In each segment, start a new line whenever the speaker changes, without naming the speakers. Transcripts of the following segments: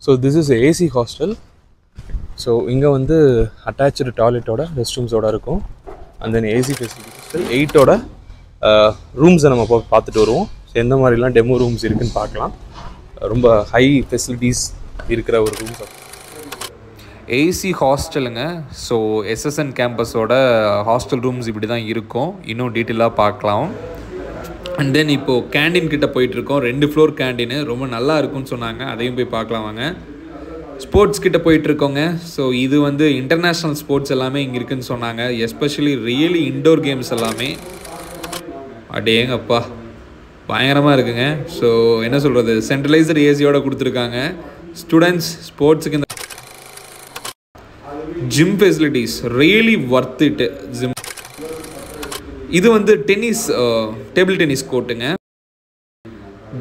So this is a AC hostel. So இங்கே வந்து attach டாய்லெட்டோட rest ரூம்ஸோட இருக்கும். And then AC facility hostel 8ஓட ரூம்ஸை நம்ம பார்த்துட்டு வருவோம். ஸோ எந்த மாதிரிலாம் டெமோ ரூம்ஸ் இருக்குதுன்னு பார்க்கலாம். ரொம்ப ஹை ஃபெசிலிட்டிஸ் இருக்கிற ஒரு ரூம்ஸ்.
ஏசி ஹாஸ்டலுங்க. ஸோ எஸ்எஸ்என் கேம்பஸோட ஹாஸ்டல் ரூம்ஸ் இப்படி தான் இருக்கும். இன்னும் டீட்டெயிலாக பார்க்கலாம். அண்ட் தென் இப்போது கேண்டீன் கிட்டே போயிட்டுருக்கோம். 2 ஃப்ளோர் கேண்டீனு ரொம்ப நல்லா இருக்குன்னு சொன்னாங்க. அதையும் போய் பார்க்கலாம் வாங்க. ஸ்போர்ட்ஸ் கிட்டே போயிட்டுருக்கோங்க. ஸோ இது வந்து இன்டர்நேஷ்னல் ஸ்போர்ட்ஸ் எல்லாமே இங்கே இருக்குதுன்னு சொன்னாங்க. எஸ்பெஷலி ரியலி இன்டோர் கேம்ஸ் எல்லாமே அடேங்கப்பா பயங்கரமாக இருக்குங்க. ஸோ என்ன சொல்கிறது, சென்ட்ரலைஸ்டு ஏசியோடு கொடுத்துருக்காங்க. ஸ்டூடெண்ட்ஸ் ஸ்போர்ட்ஸுக்கு இந்த gym facilities really worth it. Gym இது வந்து டென்னிஸ் டேபிள் டென்னிஸ் கோர்ட்டுங்க.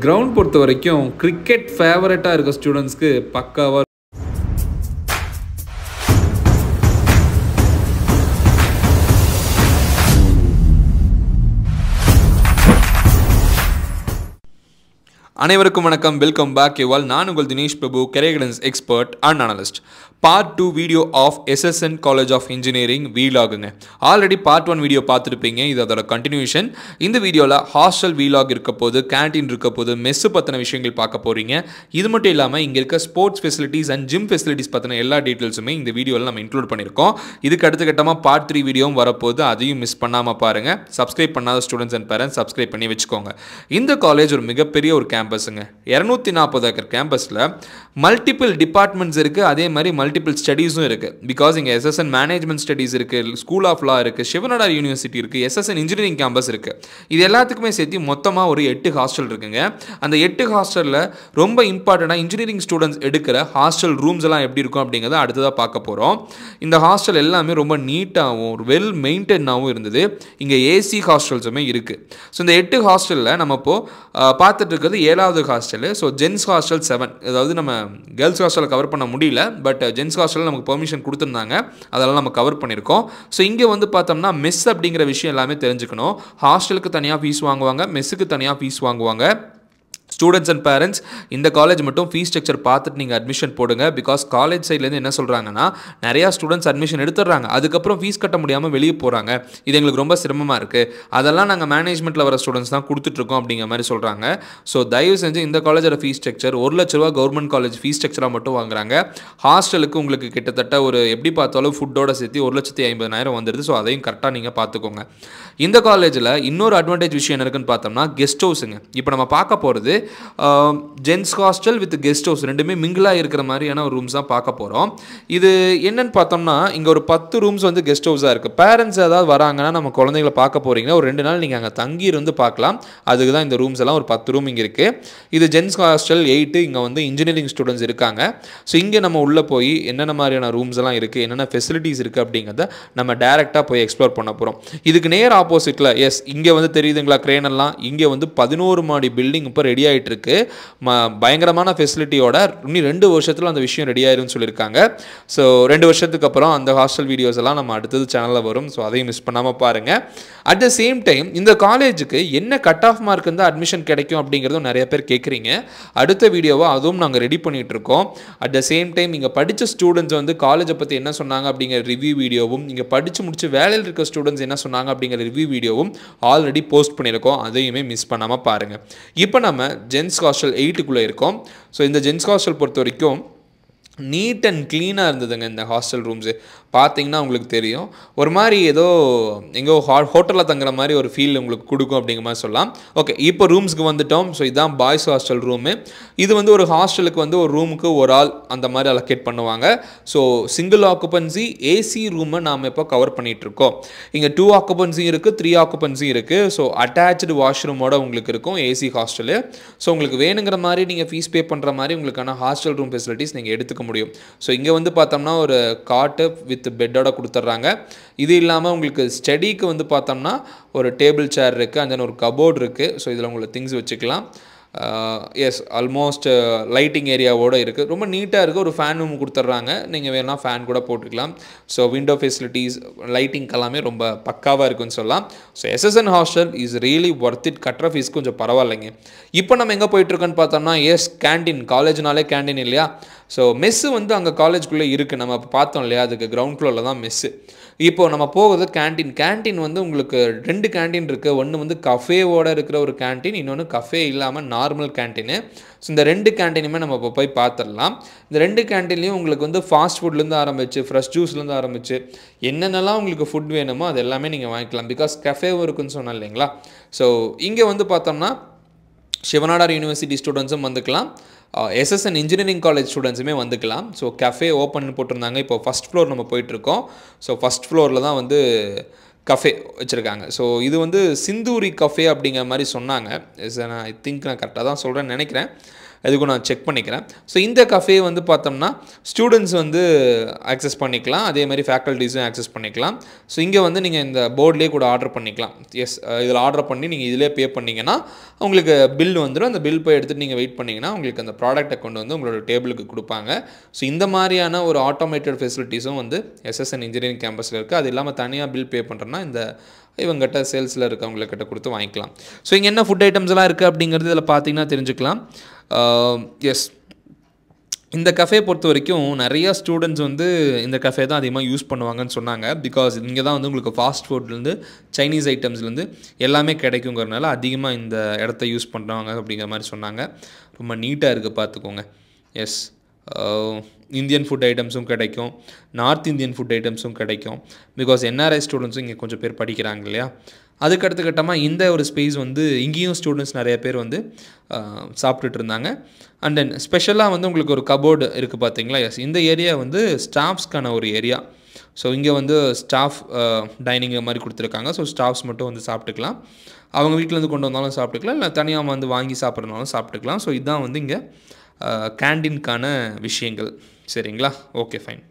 கிரவுண்ட் பொறுத்த வரைக்கும் கிரிக்கெட் ஃபேவரட்டாக இருக்க ஸ்டூடெண்ட்ஸ்க்கு பக்காவாக. அனைவருக்கும் வணக்கம். Welcome back you all. நான் உங்கள் Dinesh Prabhu, career guidance expert and analyst. Part 2 video of SSN college of engineering வீலாகுங்க. ஆல்ரெடி பார்ட் 1 வீடியோ பார்த்துருப்பீங்க. இது அதோட கண்டினியூஷன். இந்த வீடியோவில் ஹாஸ்டல் வீலாக் இருக்க போது, கேன்டீன் இருக்க போது, மெஸ்ஸு பற்றின விஷயங்கள் பார்க்க போகிறீங்க. இது மட்டும் இல்லாமல் இங்கே இருக்க sports facilities and gym facilities பற்றின எல்லா டீட்டெயில்ஸுமே இந்த வீடியோவில் நம்ம இன்க்ளூட் பண்ணியிருக்கோம். இதுக்கு அடுத்த கட்டமாக பார்ட் 3 வீடியோவும் வரப்போது. அதையும் மிஸ் பண்ணாமல் பாருங்கள். சப்ஸ்கிரைப் பண்ணாத ஸ்டூடெண்ட்ஸ் அண்ட் பேரண்ட்ஸ் சப்ஸ்கிரைப் பண்ணி வச்சுக்கோங்க. இந்த காலேஜ் ஒரு மிகப்பெரிய ஒரு கேம்பஸுங்க. 240 ஏக்கர் கேம்பஸில் மல்டிபிள் டிபார்ட்மெண்ட்ஸ் இருக்குது. அதே மாதிரி மல்டிபிள் ஸ்டடீஸும் இருக்குது. பிகாஸ் இங்கே எஸ்எஸ்என் மேனேஜ்மெண்ட் ஸ்டடீஸ் இருக்குது, ஸ்கூல் ஆஃப் லா இருக்குது, சிவநாடார் யூனிவர்சிட்டி இருக்குது, எஸ்எஸ்என் இன்ஜினியரிங் கேம்பஸ் இருக்குது. இது எல்லாத்துக்குமே சேர்த்து மொத்தமாக ஒரு 8 ஹாஸ்டல் இருக்குங்க. அந்த 8 ஹாஸ்டலில் ரொம்ப இம்பார்ட்டண்ட்டாக இன்ஜினியரிங் ஸ்டூடெண்ட்ஸ் எடுக்கிற ஹாஸ்டல் ரூம்ஸ் எல்லாம் எப்படி இருக்கும் அப்படிங்கிறத அடுத்ததாக பார்க்க போகிறோம். இந்த ஹாஸ்டல் எல்லாமே ரொம்ப நீட்டாகவும் வெல் மெயின்டைனாகவும் இருந்தது. இங்கே ஏசி ஹாஸ்டல்ஸுமே இருக்குது. ஸோ இந்த 8 ஹாஸ்டலில் நம்ம இப்போது பார்த்துட்டு இருக்கிறது 7வது ஹாஸ்டலு. So gents hostel 7. அதாவது நம்ம கேர்ள்ஸ் ஹாஸ்டலை கவர் பண்ண முடியல, பட் ஜென்ஸ் ஹாஸ்டலில் நமக்கு பெர்மிஷன் கொடுத்துருந்தாங்க. அதெல்லாம் நம்ம கவர் பண்ணியிருக்கோம். ஸோ இங்கே வந்து பார்த்தோம்னா மெஸ் அப்படிங்கிற விஷயம் எல்லாமே தெரிஞ்சுக்கணும். ஹாஸ்டலுக்கு தனியாக ஃபீஸ் வாங்குவாங்க, மெஸ்ஸுக்கு தனியாக ஃபீஸ் வாங்குவாங்க. ஸ்டூடெண்ட்ஸ் அண்ட் பேரண்ட்ஸ் இந்த காலேஜ் மட்டும் ஃபீஸ் ஸ்ட்ரக்சர் பார்த்துட்டு நீங்கள் அட்மிஷன் போடுங்க. பிகாஸ் காலேஜ் சைட்லேருந்து என்ன சொல்கிறாங்கன்னா, நிறையா ஸ்டூடெண்ட்ஸ் அட்மிஷன் எடுத்துடுறாங்க, அதுக்கப்புறம் ஃபீஸ் கட்ட முடியாமல் வெளியே போகிறாங்க. இது எங்களுக்கு ரொம்ப சிரமமாக இருக்குது. அதெல்லாம் நாங்கள் மேனேஜ்மெண்ட்டில் வர ஸ்டூடெண்ட்ஸ் தான் கொடுத்துட்ருக்கோம் அப்படிங்கிற மாதிரி சொல்கிறாங்க. ஸோ தயவு செஞ்சு இந்த காலேஜோட ஃபீஸ் ஸ்ட்ரக்சர் 1 லட்ச ரூபா கவர்மெண்ட் காலேஜ் ஃபீஸ் ஸ்ட்ரக்சராக மட்டும் வாங்குறாங்க. ஹாஸ்டலுக்கு உங்களுக்கு கிட்டத்தட்ட ஒரு எப்படி பார்த்தாலும் ஃபுட்டோட சேர்த்து 1,50,000 வந்துடுது. ஸோ அதையும் கரெக்டாக நீங்கள் பார்த்துக்கோங்க. இந்த காலேஜில் இன்னொரு அட்வான்டேஜ் விஷயம் என்ன இருக்குன்னு பார்த்தோம்னா கெஸ்ட் ஹவுஸுங்க. இப்போ நம்ம பார்க்க போகிறது gents hostel with guest house ரெண்டுமே மிங்கிளாக இருக்கிற மாதிரியான ஒரு ரூம்ஸ் தான் பார்க்க போகிறோம். இது என்னன்னு பார்த்தோம்னா இங்கே ஒரு 10 ரூம்ஸ் வந்து கெஸ்ட் ஹவுஸாக இருக்குது. பேரண்ட்ஸ் ஏதாவது வராங்கன்னா, நம்ம குழந்தைங்களை பார்க்க போகிறீங்கன்னா ஒரு 2 நாள் நீங்கள் அங்கே தங்கி இருந்து பார்க்கலாம். அதுக்கு தான் இந்த ரூம்ஸ் எல்லாம். ஒரு 10 ரூம் இங்கே இருக்குது. இது ஜென்ஸ் ஹாஸ்டல் 8. இங்கே வந்து இன்ஜினியரிங் ஸ்டூடெண்ட்ஸ் இருக்காங்க. ஸோ இங்கே நம்ம உள்ளே போய் என்னென்ன மாதிரியான ரூம்ஸ் எல்லாம் இருக்குது, என்னென்ன ஃபெசிலிட்டிஸ் இருக்குது அப்படிங்கிறத நம்ம டேரெக்டாக போய் எக்ஸ்ப்ளோர் பண்ண போகிறோம். இதுக்கு நேர் ஆப்போசிட்டில் இங்கே வந்து தெரியுதுங்களா கிரேன் எல்லாம். இங்கே வந்து 11 மாடி பில்டிங் இப்போ ரெடி ஆகிட்டு இருக்கு. பயங்கரமான ஃபெசிலிட்டியோட இன்னும் 2 வருஷத்தில் அந்த விஷயம் ரெடி ஆயிரும்னு சொல்லியிருக்காங்க. ஸோ 2 வருஷத்துக்கு அப்புறம் அந்த ஹாஸ்டல் வீடியோஸ் எல்லாம் நம்ம அடுத்தது சேனலில் வரும். ஸோ அதையும் மிஸ் பண்ணாமல் பாருங்கள். அட் த சேம் டைம் இந்த காலேஜுக்கு என்ன கட் ஆஃப் மார்க் இருந்தால் அட்மிஷன் கிடைக்கும் அப்படிங்கிறதும் நிறைய பேர் கேட்குறீங்க. அடுத்த வீடியோவை அதுவும் நாங்கள் ரெடி பண்ணிகிட்டு இருக்கோம். அட் த சேம் டைம் இங்கே படித்த ஸ்டூடெண்ட்ஸ் வந்து காலேஜை பற்றி என்ன சொன்னாங்க அப்படிங்கிற ரிவ்யூ வீடியோவும், இங்கே படித்து முடிச்சு வேலையில் இருக்க ஸ்டூடெண்ட்ஸ் என்ன சொன்னாங்க அப்படிங்கிற ரிவ்யூ வீடியோவும் ஆல்ரெடி போஸ்ட் பண்ணியிருக்கோம். அதையுமே மிஸ் பண்ணாமல் பாருங்கள். இப்போ நம்ம ஜென்ஸ் ஹாஸ்டல் 8க்குள்ளே இருக்கோம். ஸோ இந்த ஜென்ஸ் ஹாஸ்டல் பொறுத்த வரைக்கும் நீட் அண்ட் க்ளீனாக இருந்ததுங்க. இந்த ஹாஸ்டல் ரூம்ஸு பார்த்தீங்கன்னா உங்களுக்கு தெரியும், ஒரு மாதிரி ஏதோ எங்கோ ஹோட்டலில் தங்குற மாதிரி ஒரு ஃபீல் உங்களுக்கு கொடுக்கும் அப்படிங்கிற மாதிரி சொல்லலாம். ஓகே, இப்போ ரூம்ஸ்க்கு வந்துட்டோம். ஸோ இதுதான் பாய்ஸ் ஹாஸ்டல் ரூமு. இது வந்து ஒரு ஹாஸ்டலுக்கு வந்து ஒரு ரூமுக்கு ஒரு ஆள் அந்த மாதிரி அலோகேட் பண்ணுவாங்க. ஸோ சிங்கிள் ஆக்குபன்சி ஏசி ரூமை நாம் இப்போ கவர் பண்ணிகிட்ருக்கோம். இங்கே 2 ஆக்குபன்சி இருக்குது, 3 ஆக்குபன்சி இருக்குது. ஸோ அட்டாச்சு வாஷ்ரூமோட உங்களுக்கு இருக்கும் ஏசி ஹாஸ்டலு. ஸோ உங்களுக்கு வேணுங்கிற மாதிரி நீங்கள் ஃபீஸ் பே பண்ணுற மாதிரி உங்களுக்கான ஹாஸ்டல் ரூம் ஃபெசிலிட்டிஸ் நீங்கள் எடுத்துக்க முடியும். ஸோ இங்கே வந்து பார்த்தோம்னா ஒரு காட்டு வித் பெட்டோட கொடுத்துட்றாங்க. இது இல்லாமல் உங்களுக்கு ஸ்டடிக்கு வந்து பார்த்தோம்னா ஒரு டேபிள் சேர் இருக்குது, அண்ட் தென் ஒரு கபோர்டு இருக்குது. ஸோ இதில் உங்களுக்கு திங்ஸ் வச்சுக்கலாம். எஸ் ஆல்மோஸ்ட் லைட்டிங் ஏரியாவோடு இருக்குது. ரொம்ப நீட்டாக இருக்குது. ஒரு ஃபேன் ரூம் கொடுத்துட்றாங்க. நீங்கள் வேணால் ஃபேன் கூட போட்டுக்கலாம். ஸோ விண்டோ ஃபெசிலிட்டிஸ் லைட்டிங் எல்லாமே ரொம்ப பக்காவாக இருக்குன்னு சொல்லலாம். So SSN hostel is really worth it. கட்டுற ஃபீஸ் கொஞ்சம் பரவாயில்லைங்க. இப்போ நம்ம எங்கே போயிட்டுருக்கோன்னு பார்த்தோம்னா கேண்டீன். காலேஜ்னாலே கேண்டீன் இல்லையா? ஸோ மெஸ்ஸு வந்து அங்கே காலேஜ்குள்ளே இருக்குது. நம்ம பார்த்தோம் இல்லையா, அதுக்கு கிரவுண்ட் ஃப்ளோரில் தான் மெஸ்ஸு. இப்போது நம்ம போகுது கேண்டீன் வந்து உங்களுக்கு 2 கேண்டீன் இருக்குது. ஒன்று வந்து கஃபேவோடு இருக்கிற ஒரு கேண்டீன், இன்னொன்று கஃபே இல்லாமல் நார்மல் கேண்டீனு. ஸோ இந்த 2 கேண்டீனுமே நம்ம இப்போ போய் பார்த்துடலாம். இந்த 2 கேண்டீன்லேயும் உங்களுக்கு வந்து ஃபாஸ்ட் ஃபுட்லேருந்து ஆரம்பிச்சு ஃப்ரெஷ் ஜூஸ்லேருந்து ஆரம்பிச்சு என்னென்னலாம் உங்களுக்கு ஃபுட் வேணுமோ அது எல்லாமே நீங்கள் வாங்கிக்கலாம். பிகாஸ் கஃபேவும் இருக்குன்னு சொன்னேன் இல்லைங்களா? ஸோ இங்கே வந்து பார்த்தோம்னா சிவநாடார் யூனிவர்சிட்டி ஸ்டூடெண்ட்ஸும் வந்துக்கலாம், எஸ்எஸ்என் இன்ஜினியரிங் காலேஜ் ஸ்டூடெண்ட்ஸுமே வந்துக்கலாம். ஸோ கஃபே ஓப்பன் போட்டிருந்தாங்க. இப்போ ஃபஸ்ட் ஃப்ளோர் நம்ம போயிட்டுருக்கோம். ஸோ ஃபஸ்ட் ஃப்ளோரில் தான் வந்து கஃபே வச்சுருக்காங்க. ஸோ இது வந்து சிந்தூரி கஃபே அப்படிங்கிற மாதிரி சொன்னாங்க. ஐ திங்க் நான் கரெக்டாக தான் சொல்கிறேன்னு நினைக்கிறேன். அதுக்கும் நான் செக் பண்ணிக்கிறேன். ஸோ இந்த கஃபே வந்து பார்த்தோம்னா ஸ்டூடெண்ட்ஸ் வந்து ஆக்சஸ் பண்ணிக்கலாம், அதே மாதிரி ஃபேக்கல்ட்டிஸும் ஆக்சஸ் பண்ணிக்கலாம். ஸோ இங்கே வந்து நீங்கள் இந்த போர்ட்லேயே கூட ஆர்டர் பண்ணிக்கலாம். இதில் ஆர்டர் பண்ணி நீங்கள் இதிலே பே பண்ணிங்கன்னா உங்களுக்கு பில் வந்துடும். அந்த பில் போய் எடுத்துகிட்டு நீங்கள் வெயிட் பண்ணிங்கன்னா உங்களுக்கு அந்த ப்ராடக்ட்டை கொண்டு வந்து உங்களோட டேபிளுக்கு கொடுப்பாங்க. ஸோ இந்த மாதிரியான ஒரு ஆட்டோமேட்டட் ஃபெசிலிட்டிஸும் வந்து எஸ்எஸ்என் இன்ஜினியரிங் கேம்பஸில் இருக்குது. அது இல்லாமல் தனியாக பில் பே பண்ணுறேன்னா இந்த இவங்ககிட்ட சேல்ஸில் இருக்கவங்கக்கிட்ட கொடுத்து வாங்கிக்கலாம். ஸோ இங்கே என்ன ஃபுட் ஐட்டம்ஸ்லாம் இருக்குது அப்படிங்கிறது இதில் பார்த்தீங்கன்னா தெரிஞ்சுக்கலாம். எஸ், இந்த கஃபே பொறுத்த வரைக்கும் நிறையா ஸ்டூடெண்ட்ஸ் வந்து இந்த கஃபே தான் அதிகமாக யூஸ் பண்ணுவாங்கன்னு சொன்னாங்க. பிகாஸ் இங்கே தான் வந்து உங்களுக்கு ஃபாஸ்ட் ஃபுட்லேருந்து சைனீஸ் ஐட்டம்ஸ்லேருந்து எல்லாமே கிடைக்குங்கிறதுனால அதிகமாக இந்த இடத்த யூஸ் பண்ணுறாங்க அப்படிங்கிற மாதிரி சொன்னாங்க. ரொம்ப நீட்டாக இருக்குது, பார்த்துக்கோங்க. எஸ், இந்தியன் ஃபுட் ஐட்டம்ஸும் கிடைக்கும், நார்த் இந்தியன் ஃபுட் ஐட்டம்ஸும் கிடைக்கும். பிகாஸ் என்ஆர்ஐ ஸ்டூடெண்ட்ஸும் இங்கே கொஞ்சம் பேர் படிக்கிறாங்க இல்லையா? அதுக்கு அடுத்த கட்டமாக இந்த ஒரு ஸ்பேஸ் வந்து இங்கேயும் ஸ்டூடெண்ட்ஸ் நிறைய பேர் வந்து சாப்பிட்டுட்டு இருந்தாங்க. அண்ட் தென் ஸ்பெஷலாக வந்து உங்களுக்கு ஒரு கபோர்டு இருக்குது பார்த்தீங்களா? எஸ், இந்த ஏரியா வந்து ஸ்டாஃப்ஸ்க்கான ஒரு ஏரியா. ஸோ இங்கே வந்து ஸ்டாஃப் டைனிங் மாதிரி கொடுத்துருக்காங்க. ஸோ ஸ்டாஃப்ஸ் மட்டும் வந்து சாப்பிட்டுக்கலாம். அவங்க வீட்டிலேருந்து கொண்டு வந்தாலும் சாப்பிட்டுக்கலாம், இல்லை தனியாக வந்து வாங்கி சாப்பிட்றதுனாலும் சாப்பிட்டுக்கலாம். ஸோ இதுதான் வந்து இங்கே கேண்டீனுக்கான விஷயங்கள். சரிங்களா? Okay, fine.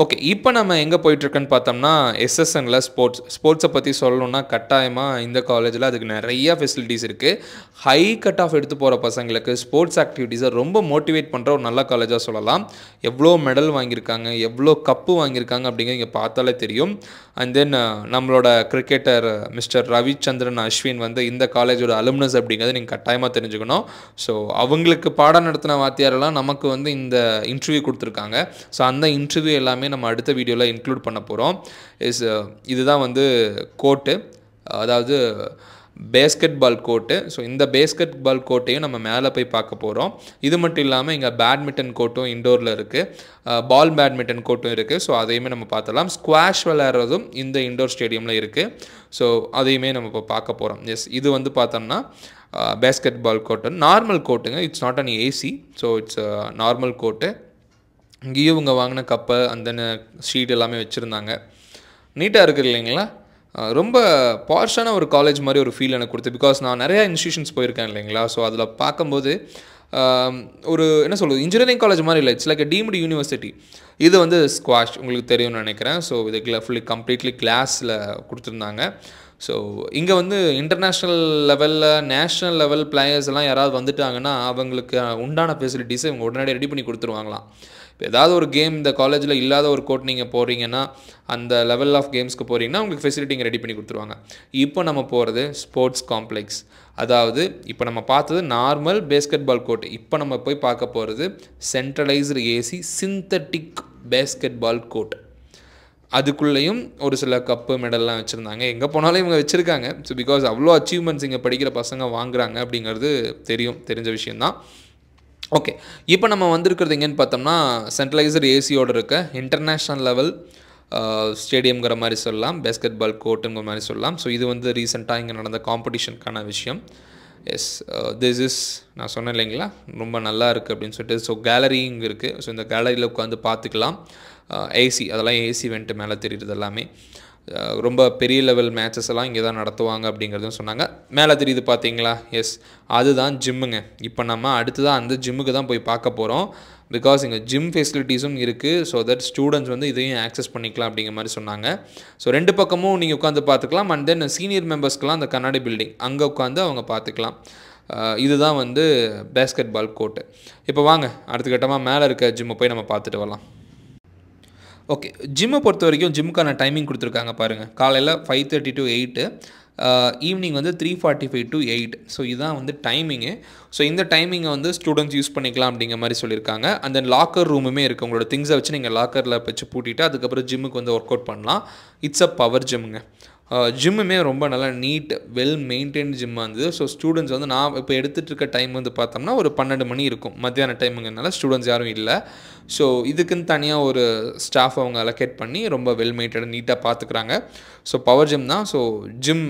ஓகே, இப்போ நம்ம எங்கே போயிட்டுருக்கோன்னு பார்த்தோம்னா எஸ்எஸ்எனில் ஸ்போர்ட்ஸை பற்றி சொல்லணுன்னா கட்டாயமாக இந்த காலேஜில் அதுக்கு நிறையா ஃபெசிலிட்டிஸ் இருக்குது. ஹை கட் ஆஃப் எடுத்து போகிற பசங்களுக்கு ஸ்போர்ட்ஸ் ஆக்டிவிட்டீஸை ரொம்ப மோட்டிவேட் பண்ணுற ஒரு நல்ல காலேஜாக சொல்லலாம். எவ்வளோ மெடல் வாங்கியிருக்காங்க, எவ்வளோ கப்பு வாங்கியிருக்காங்க அப்படிங்கிற இங்கே பார்த்தாலே தெரியும். அண்ட் தென் நம்மளோட கிரிக்கெட்டர் மிஸ்டர் ரவிச்சந்திரன் அஸ்வின் வந்து இந்த காலேஜோட அலுமினஸ் அப்படிங்கிறத நீங்கள் கட்டாயமாக தெரிஞ்சுக்கணும். ஸோ அவங்களுக்கு பாடம் நடத்தின வாத்தியாரெல்லாம் நமக்கு வந்து இந்த இன்டர்வியூ கொடுத்துருக்காங்க. ஸோ அந்த இன்டர்வியூ எல்லாமே நம்ம அடுத்த வீடியோவில் இன்க்ளூட் பண்ண போகிறோம். இதுதான் வந்து கோர்ட்டு, அதாவது பேஸ்கெட் பால் கோர்ட்டு. ஸோ இந்த பேஸ்கெட் பால் கோர்ட்டையும் நம்ம மேலே போய் பார்க்க போகிறோம். இது மட்டும் இல்லாமல் இங்கே பேட்மிண்டன் கோர்ட்டும் இண்டோரில் இருக்குது, பால் பேட்மிண்டன் கோர்ட்டும் இருக்குது. ஸோ அதையுமே நம்ம பார்த்துலாம். ஸ்குவாஷ் விளையாடுறதும் இந்த இண்டோர் ஸ்டேடியமில் இருக்குது. ஸோ அதையுமே நம்ம இப்போ பார்க்க போகிறோம். எஸ், இது வந்து பார்த்தோம்னா பேஸ்கெட் பால் கோர்ட்டு நார்மல் கோர்ட்டுங்க. It's not an AC. So it's normal court. இங்கேயும் இவங்க வாங்கின கப்பை அந்த ஷீட் எல்லாமே வச்சுருந்தாங்க. நீட்டாக இருக்குது இல்லைங்களா? ரொம்ப பாஷான ஒரு காலேஜ் மாதிரி ஒரு ஃபீல் எனக்கு கொடுத்து. பிகாஸ் நான் நிறையா இன்ஸ்டியூஷன்ஸ் போயிருக்கேன் இல்லைங்களா? ஸோ அதில் பார்க்கும்போது ஒரு என்ன சொல்கிறது, இன்ஜினியரிங் காலேஜ் மாதிரி இல்லை, இட்ஸ் லைக் டீம்டு யூனிவர்சிட்டி. இது வந்து ஸ்குவாஷ் உங்களுக்கு தெரியும்னு நினைக்கிறேன். ஸோ இது ஃபுல்லி கம்ப்ளீட்லி கிளாஸில் கொடுத்துருந்தாங்க. ஸோ இங்கே வந்து இன்டர்நேஷ்னல் லெவலில் நேஷ்னல் லெவல் பிளேயர்ஸ் எல்லாம் யாராவது வந்துட்டாங்கன்னா அவங்களுக்கு உண்டான ஃபெசிலிட்டிஸை இவங்க உடனடியாக ரெடி பண்ணி கொடுத்துருவாங்களாம். இப்போ ஏதாவது ஒரு கேம் இந்த காலேஜில் இல்லாத ஒரு கோர்ட் நீங்கள் போகிறீங்கன்னா, அந்த லெவல் ஆஃப் கேம்ஸ்க்கு போகிறீங்கன்னா உங்களுக்கு ஃபெசிலிட்டிங்க ரெடி பண்ணி கொடுத்துருவாங்க. இப்போ நம்ம போகிறது ஸ்போர்ட்ஸ் காம்ப்ளெக்ஸ். அதாவது இப்போ நம்ம பார்த்தது நார்மல் பேஸ்கெட் பால் கோர்ட். இப்போ நம்ம போய் பார்க்க போகிறது centralised AC synthetic basketball court. அதுக்குள்ளேயும் ஒரு சில கப்பு மெடல்லாம் வச்சுருந்தாங்க. எங்கே போனாலும் இவங்க வச்சுருக்காங்க. ஸோ பிகாஸ் அவ்வளோ அச்சீவ்மெண்ட்ஸ் இங்கே படிக்கிற பசங்க வாங்குறாங்க அப்படிங்கிறது தெரிஞ்ச விஷயந்தான். ஓகே, இப்போ நம்ம வந்திருக்கிறது எங்கேன்னு பார்த்தோம்னா சென்ட்ரலைசர் ஏசியோடு இருக்க இன்டர்நேஷ்னல் லெவல் ஸ்டேடியம்ங்கிற மாதிரி சொல்லலாம், பேஸ்கெட் பால் கோர்ட்டுங்கிற மாதிரி சொல்லலாம். ஸோ இது வந்து ரீசெண்டாக இங்கே நடந்த காம்படிஷனுக்கான விஷயம். எஸ், திஸ் இஸ் நான் சொன்னேன் இல்லைங்களா, ரொம்ப நல்லா இருக்குது அப்படின்னு சொல்லிட்டு. ஸோ கேலரி இங்கே இருக்குது. ஸோ இந்த கேலரியில் உட்காந்து பார்த்துக்கலாம். ஏசி, அதெல்லாம் ஏசி வென்ட்டு மேலே தெரியுறது எல்லாமே. ரொம்ப பெரிய லெவல் மேட்சஸ் எல்லாம் இங்கே தான் நடத்துவாங்க அப்படிங்கிறதும் சொன்னாங்க. மேலே தெரியுது பார்த்தீங்களா, எஸ் அதுதான் ஜிம்முங்க. இப்போ நம்ம அடுத்ததான் அந்த ஜிம்முக்கு தான் போய் பார்க்க போகிறோம். பிகாஸ் இங்கே ஜிம் ஃபெசிலிட்டிஸும் இருக்குது. ஸோ தட் ஸ்டூடெண்ட்ஸ் வந்து இதையும் ஆக்சஸ் பண்ணிக்கலாம் அப்படிங்கிற மாதிரி சொன்னாங்க. ஸோ 2 பக்கமும் நீங்கள் உட்காந்து பார்த்துக்கலாம். அண்ட் தென் சீனியர் மெம்பர்ஸ்க்கெலாம் அந்த கண்ணாடி பில்டிங் அங்கே உட்காந்து அவங்க பார்த்துக்கலாம். இதுதான் வந்து பேஸ்கெட் பால் கோர்ட்டு. இப்போ வாங்க அடுத்த கட்டமாக மேலே இருக்க ஜிம்மை போய் நம்ம பார்த்துட்டு வரலாம். ஓகே, ஜிம்மை பொறுத்த வரைக்கும் ஜிம்முக்கான டைமிங் கொடுத்துருக்காங்க பாருங்கள். காலையில் 5:30 to 8, ஈவினிங் வந்து 3:45 to 8. ஸோ இதுதான் வந்து டைமிங்கு. ஸோ இந்த டைமிங்கை வந்து ஸ்டூடெண்ட்ஸ் யூஸ் பண்ணிக்கலாம் அப்படிங்கிற மாதிரி சொல்லியிருக்காங்க. அண்ட் தென் லாக்கர் ரூமுமே இருக்குது. உங்களோட திங்ஸை வச்சு நீங்கள் லாக்கரில் வச்சு பூட்டிட்டு அதுக்கப்புறம் ஜிம்முக்கு வந்து ஒர்க் அவுட் பண்ணலாம். இட்ஸ் அ பவர் ஜிம்முங்க. ஜிம்முமே ரொம்ப நல்லா நீட் வெல் மெயின்டைன்டு ஜிம்மாக இருந்தது. ஸோ ஸ்டூடெண்ட்ஸ் வந்து நான் இப்போ எடுத்துகிட்டு இருக்க டைம் வந்து பார்த்தோம்னா ஒரு 12 மணி இருக்கும், மத்தியான டைமுங்கனால ஸ்டூடெண்ட்ஸ் யாரும் இல்லை. ஸோ இதுக்குன்னு தனியாக ஒரு ஸ்டாஃப் அவங்க அலோகேட் பண்ணி ரொம்ப வெல் மெயின்டைன் நீட்டாக பார்த்துக்குறாங்க. ஸோ பவர் ஜிம் தான். ஸோ ஜிம்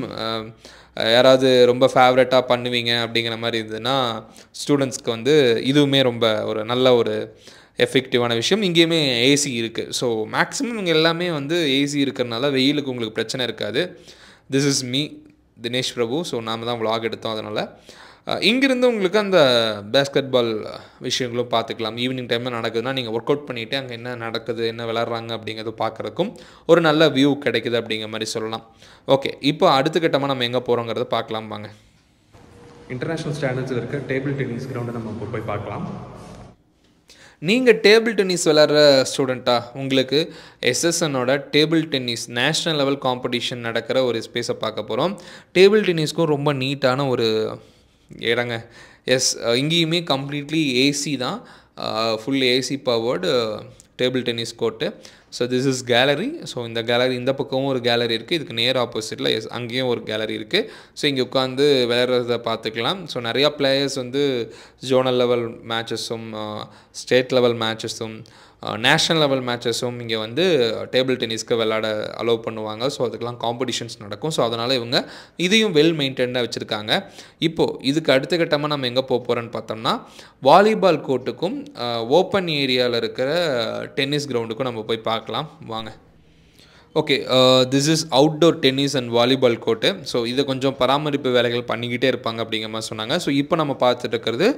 யாராவது ரொம்ப ஃபேவரட்டாக பண்ணுவீங்க அப்படிங்கிற மாதிரி இருந்ததுன்னா ஸ்டூடெண்ட்ஸ்க்கு வந்து இதுவுமே ரொம்ப ஒரு நல்ல ஒரு எஃபெக்டிவான விஷயம். இங்கேயுமே ஏசி இருக்குது. ஸோ மேக்ஸிமம் இங்கே எல்லாமே வந்து ஏசி இருக்கிறதுனால வெயிலுக்கு உங்களுக்கு பிரச்சனை இருக்காது. This is me Dinesh Prabhu. So நாம் தான் vlog எடுத்தோம். அதனால் இங்கேருந்து உங்களுக்கு அந்த பேஸ்கெட் பால் விஷயங்களும் பார்த்துக்கலாம். ஈவினிங் டைமில் நடக்குதுன்னா நீங்கள் ஒர்க் அவுட் பண்ணிவிட்டு அங்கே என்ன நடக்குது, என்ன விளாட்றாங்க அப்படிங்கிறது பார்க்குறதுக்கும் ஒரு நல்ல வியூ கிடைக்குது அப்படிங்கிற மாதிரி சொல்லலாம். ஓகே, இப்போ அடுத்த கட்டமாக நம்ம எங்கே போகிறோங்கிறத பார்க்கலாம் வாங்க.
இன்டர்நேஷ்னல் ஸ்டாண்டர்ட்ஸில் இருக்க டேபிள் டென்னிஸ் கிரவுண்டை நம்ம இப்போ போய் பார்க்கலாம்.
நீங்கள் டேபிள் டென்னிஸ் விளாட்ற ஸ்டூடெண்ட்டா, உங்களுக்கு எஸ்எஸ்என்னோட table tennis national level competition நடக்கிற ஒரு ஸ்பேஸை பார்க்க போகிறோம். டேபிள் டென்னிஸ்க்கும் ரொம்ப நீட்டான ஒரு இடங்க. எஸ், இங்கேயுமே கம்ப்ளீட்லி ஏசி தான், full AC powered table tennis court. So this is gallery. So இந்த கேலரி இந்த பக்கமும் ஒரு கேலரி இருக்குது, இதுக்கு நேர் ஆப்போசிட்டில் எஸ் அங்கேயும் ஒரு கேலரி இருக்குது. ஸோ இங்கே உட்காந்து விளையாடுறத பார்த்துக்கலாம். ஸோ நிறையா பிளேயர்ஸ் வந்து ஜோனல் லெவல் மேட்சஸும் ஸ்டேட் லெவல் மேட்சஸும் நேஷ்னல் லெவல் மேட்சஸும் இங்கே வந்து டேபிள் டென்னிஸ்க்கு விளையாட அலோவ் பண்ணுவாங்க. ஸோ அதுக்கெலாம் காம்படிஷன்ஸ் நடக்கும். ஸோ அதனால் இவங்க இதையும் வெல் மெயின்டைன்டாக வச்சுருக்காங்க. இப்போது இதுக்கு அடுத்த கட்டமாக நம்ம எங்கே போக போகிறோன்னு பார்த்தோம்னா வாலிபால் கோர்ட்டுக்கும் ஓப்பன் ஏரியாவில் இருக்கிற டென்னிஸ் கிரவுண்டுக்கும் நம்ம போய் பார்க்கலாம் வாங்க. Okay, this is outdoor tennis and volleyball court. So இதை கொஞ்சம் பராமரிப்பு வேலைகள் பண்ணிக்கிட்டே இருப்பாங்க அப்படிங்கிற மாதிரி சொன்னாங்க. ஸோ இப்போ நம்ம பார்த்துட்டு இருக்கிறது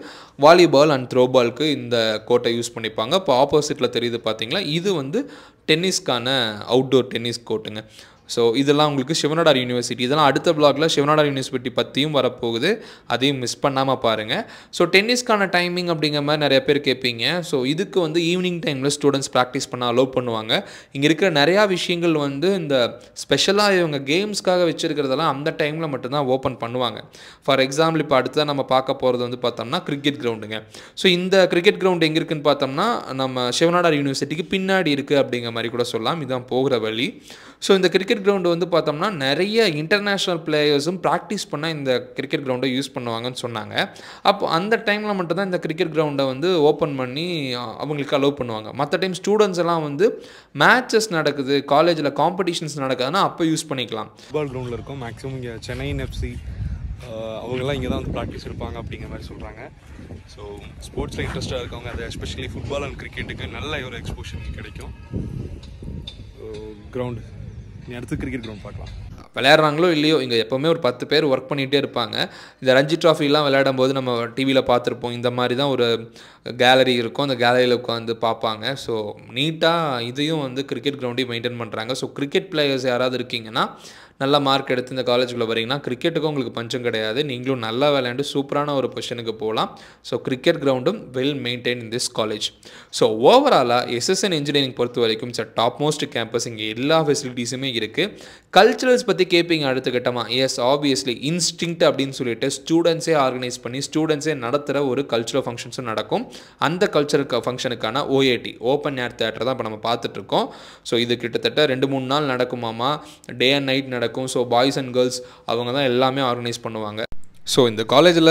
வாலிபால் அண்ட் த்ரோபாலுக்கு இந்த கோர்ட்டை யூஸ் பண்ணிப்பாங்க. இப்போ ஆப்போசிட்டில் தெரியுது பார்த்தீங்களா, இது வந்து டென்னிஸ்க்கான அவுட்டோர் டென்னிஸ் கோர்ட்டுங்க. ஸோ இதெல்லாம் உங்களுக்கு சிவனாடார் யூனிவர்சிட்டி, இதெல்லாம் அடுத்த பிளாகில் சிவனாடார் யூனிவர்சிட்டி பற்றியும் வரப்போகுது, அதையும் மிஸ் பண்ணாமல் பாருங்கள். ஸோ டென்னிஸ்க்கான டைமிங் அப்படிங்கிற மாதிரி நிறைய பேர் கேட்பீங்க. ஸோ இதுக்கு வந்து ஈவினிங் டைமில் ஸ்டூடெண்ட்ஸ் ப்ராக்டிஸ் பண்ண அலோவ் பண்ணுவாங்க. இங்கே இருக்கிற நிறையா விஷயங்கள் வந்து இந்த ஸ்பெஷலாக இவங்க கேம்ஸ்க்காக வச்சுருக்கிறதெல்லாம் அந்த டைமில் மட்டும்தான் ஓப்பன் பண்ணுவாங்க. ஃபார் எக்ஸாம்பிள் இப்போ அடுத்ததான் நம்ம பார்க்க போகிறது வந்து பார்த்தோம்னா கிரிக்கெட் கிரவுண்டுங்க. ஸோ இந்த கிரிக்கெட் கிரவுண்டு எங்கே இருக்குதுன்னு பார்த்தோம்னா நம்ம சிவனாடார் யூனிவர்சிட்டிக்கு பின்னாடி இருக்குது அப்படிங்கிற மாதிரி கூட சொல்லலாம். இதுதான் போகிற வழி. ஸோ இந்த கிரிக்கெட் கிரவுண்டு வந்து பார்த்தோம்னா நிறைய இன்டர்நேஷ்னல் பிளேயர்ஸும் ப்ராக்டிஸ் பண்ண இந்த கிரிக்கெட் கிரவுண்டை யூஸ் பண்ணுவாங்கன்னு சொன்னாங்க. அப்போ அந்த டைமில் மட்டும்தான் இந்த கிரிக்கெட் கிரவுண்டை வந்து ஓப்பன் பண்ணி அவங்களுக்கு அலோவ் பண்ணுவாங்க. மற்ற டைம் ஸ்டூடெண்ட்ஸ் எல்லாம் வந்து மேட்சஸ் நடக்குது, காலேஜில் காம்படிஷன்ஸ் நடக்குதுன்னா அப்போ யூஸ் பண்ணிக்கலாம்.
ஃபுட்பால் கிரவுண்டில் இருக்கும். மேக்ஸிமம் இங்கே சென்னை எஃப்சி அவங்கெல்லாம் இங்கே தான் வந்து ப்ராக்டிஸ் இருப்பாங்க அப்படிங்கிற மாதிரி சொல்கிறாங்க. ஸோ ஸ்போர்ட்ஸில் இன்ட்ரெஸ்ட்டாக இருக்கவங்க அது எஸ்பெஷலி ஃபுட்பால் அண்ட் கிரிக்கெட்டுக்கு நல்ல ஒரு எக்ஸ்போஷர் கிடைக்கும். கிரவுண்டு நீ அடுத்து கிரிக்கெட் கிரவுண்ட் பார்க்கலாம்.
விளையாடுறாங்களோ இல்லையோ இங்கே எப்போவுமே ஒரு 10 பேர் ஒர்க் பண்ணிகிட்டே இருப்பாங்க. இந்த ரஞ்சி ட்ராஃபிலாம் விளையாடும் போது நம்ம டிவியில் பார்த்துருப்போம். இந்த மாதிரி தான் ஒரு கேலரி இருக்கும், அந்த கேலரியில் உட்காந்து பார்ப்பாங்க. ஸோ நீட்டாக இதையும் வந்து கிரிக்கெட் கிரவுண்டையும் மெயின்டைன் பண்ணுறாங்க. ஸோ கிரிக்கெட் பிளேயர்ஸ் யாராவது இருக்கீங்கன்னா நல்ல மார்க் எடுத்து இந்த காலேஜுக்குள்ளே வரீங்கன்னா கிரிக்கெட்டுக்கும் உங்களுக்கு பஞ்சம் கிடையாது. நீங்களும் நல்லா விளையாண்டு சூப்பரான ஒரு பொசிஷனுக்கு போகலாம். ஸோ கிரிக்கெட் கிரவுண்டும் well maintain in this college. So ஓவராலாக எஸ்எஸ்என் இன்ஜினியரிங் பொறுத்த வரைக்கும் இட்ஸ் டாப் மோஸ்ட் கேம்பஸ். இங்கே எல்லா ஃபெசிலிட்டிஸுமே இருக்குது. கல்ச்சுரல்ஸ் பற்றி கேட்பீங்க அடுத்த கட்டமாக. எஸ், ஆப்வியஸ்லி இன்ஸ்டிங்க்ட் அப்படின்னு சொல்லிட்டு ஸ்டூடெண்ட்ஸே ஆர்கனைஸ் பண்ணி ஸ்டூடெண்ட்ஸே நடத்துகிற ஒரு கல்ச்சுரல் ஃபங்க்ஷன்ஸும் நடக்கும். அந்த கல்ச்சுரல் ஃபங்க்ஷனுக்கான OAT ஓப்பன் ஏர் தியேட்டர் தான் இப்போ நம்ம பார்த்துட்ருக்கோம். ஸோ இது கிட்டத்தட்ட 2-3 நாள் நடக்குமாமா, டே அண்ட் நைட் நடக்கும். ஸோ பாய்ஸ் அண்ட் கேர்ள்ஸ் அவங்க தான் எல்லாமே ஆர்கனைஸ் பண்ணுவாங்க. ஸோ இந்த காலேஜில்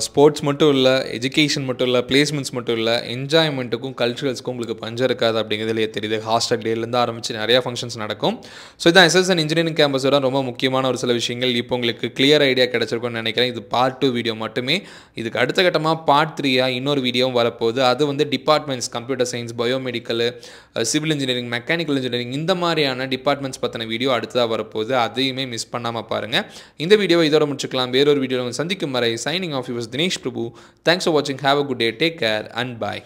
ஸ்போர்ட்ஸ் மட்டும் இல்லை, எஜுகேஷன் மட்டும் இல்லை, பிளேஸ்மெண்ட்ஸ் மட்டும் இல்லை, என்ஜாய்மெண்ட்டுக்கும் கல்ச்சுரல்ஸ்க்கும் உங்களுக்கு பஞ்சம் இருக்காது அப்படிங்கிறதுலேயே தெரியுது. ஹாஸ்டல் டேலேருந்து ஆரம்பித்து நிறையா ஃபங்க்ஷன்ஸ் நடக்கும். ஸோ இதான் எஸ்எஸ்என் இன்ஜினியரிங் கேம்பஸோட ரொம்ப முக்கியமான ஒரு சில விஷயங்கள். இப்போ உங்களுக்கு கிளியர் ஐடியா கிடச்சிருக்கும்னு நினைக்கிறேன். இது பார்ட் 2 வீடியோ மட்டுமே. இதுக்கு அடுத்த கட்டமாக பார்ட் 3 இன்னொரு வீடியோவும் வரப்போகுது. அது வந்து departments, computer science, biomedical, civil engineering, mechanical engineering, இந்த மாதிரியான டிபார்ட்மெண்ட்ஸ் பற்றின வீடியோ அடுத்ததாக வரப்போகுது. அதையுமே மிஸ் பண்ணாமல் பாருங்கள். இந்த வீடியோவை இதோட முடிச்சுக்கலாம். வேறொரு வீடியோ சந்திக்கும் வரை signing off yours Dinesh Prabhu. Thanks for வாட்சிங். Have a good day. Take care and bye.